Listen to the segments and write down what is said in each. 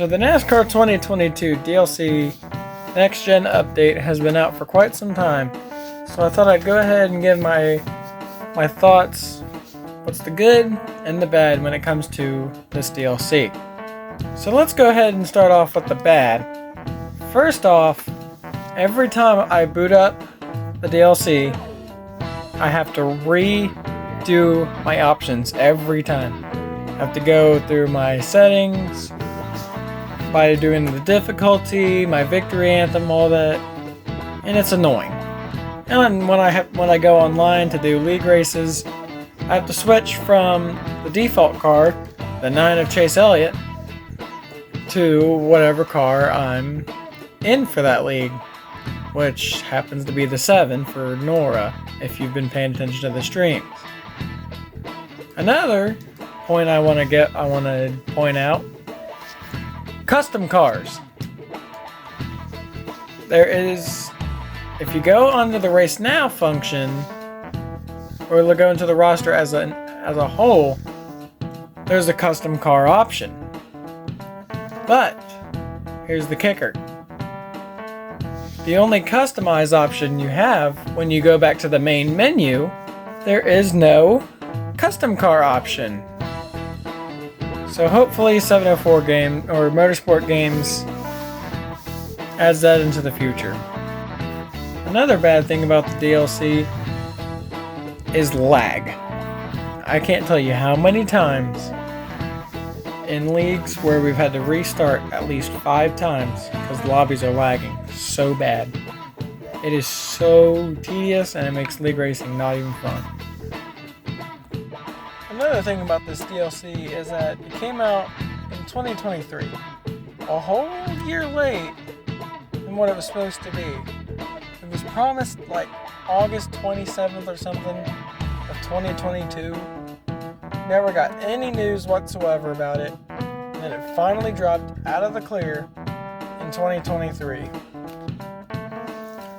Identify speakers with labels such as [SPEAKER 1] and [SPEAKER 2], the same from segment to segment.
[SPEAKER 1] the NASCAR 2022 DLC Next Gen update has been out for quite some time, so I thought I'd go ahead and give my thoughts, what's the good and the bad when it comes to this DLC. So let's go ahead and start off with the bad. First off, every time I boot up the DLC, I have to redo my options every time. I have to go through my settings, by doing the difficulty, my victory anthem, all that, and it's annoying. And when I go online to do league races, I have to switch from the default car, the 9 of Chase Elliott, to whatever car I'm in for that league, which happens to be the 7 for Nora, if you've been paying attention to the streams. Another point I want to point out: custom cars. There is, if you go under the Race Now function, or go into the roster as a whole, there's a custom car option. But here's the kicker: the only customize option you have when you go back to the main menu, there is no custom car option. So hopefully 704 game or Motorsport Games adds that into the future. Another bad thing about the DLC is lag. I can't tell you how many times in leagues where we've had to restart at least 5 times because the lobbies are lagging so bad. It is so tedious and it makes league racing not even fun. Another thing about this DLC is that it came out in 2023, a whole year late than what it was supposed to be. It was promised like August 27th or something of 2022. Never got any news whatsoever about it, and then it finally dropped out of the clear in 2023.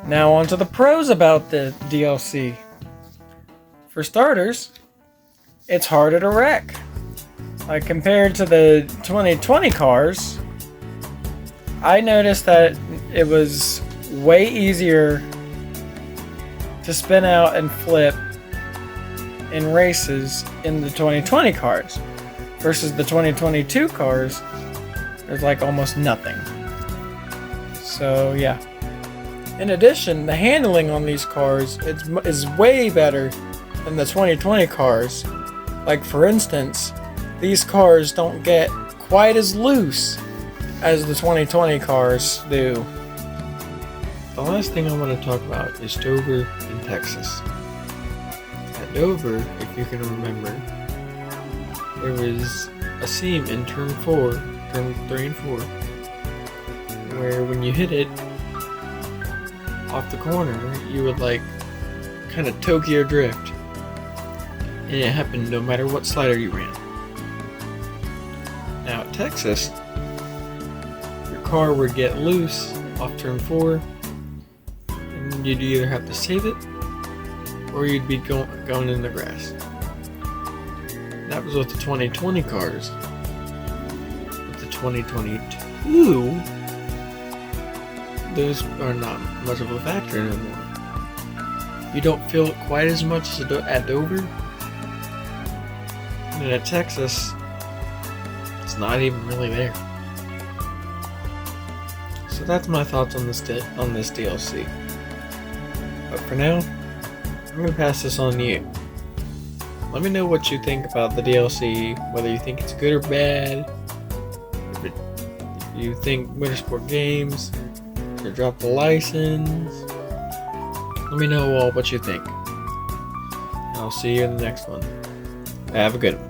[SPEAKER 1] Now on to the pros about the DLC. For starters, it's harder to wreck. Like compared to the 2020 cars, I noticed that it was way easier to spin out and flip in races in the 2020 cars versus the 2022 cars. There's like almost nothing. So yeah. In addition, the handling on these cars is way better than the 2020 cars. Like for instance, these cars don't get quite as loose as the 2020 cars do. The last thing I want to talk about is Dover in Texas. At Dover, if you can remember, there was a seam in turn 3 and 4, where when you hit it off the corner, you would like kind of Tokyo drift. And it happened no matter what slider you ran. Now at Texas, your car would get loose off turn 4, and you'd either have to save it, or you'd be going in the grass. That was with the 2020 cars. With the 2022, those are not much of a factor anymore. You don't feel it quite as much as at Dover. And at Texas, it's not even really there. So that's my thoughts on this DLC. But for now, I'm going to pass this on to you. Let me know what you think about the DLC, whether you think it's good or bad, if you think Motorsport Games should drop the license. Let me know all what you think. I'll see you in the next one. Have a good one.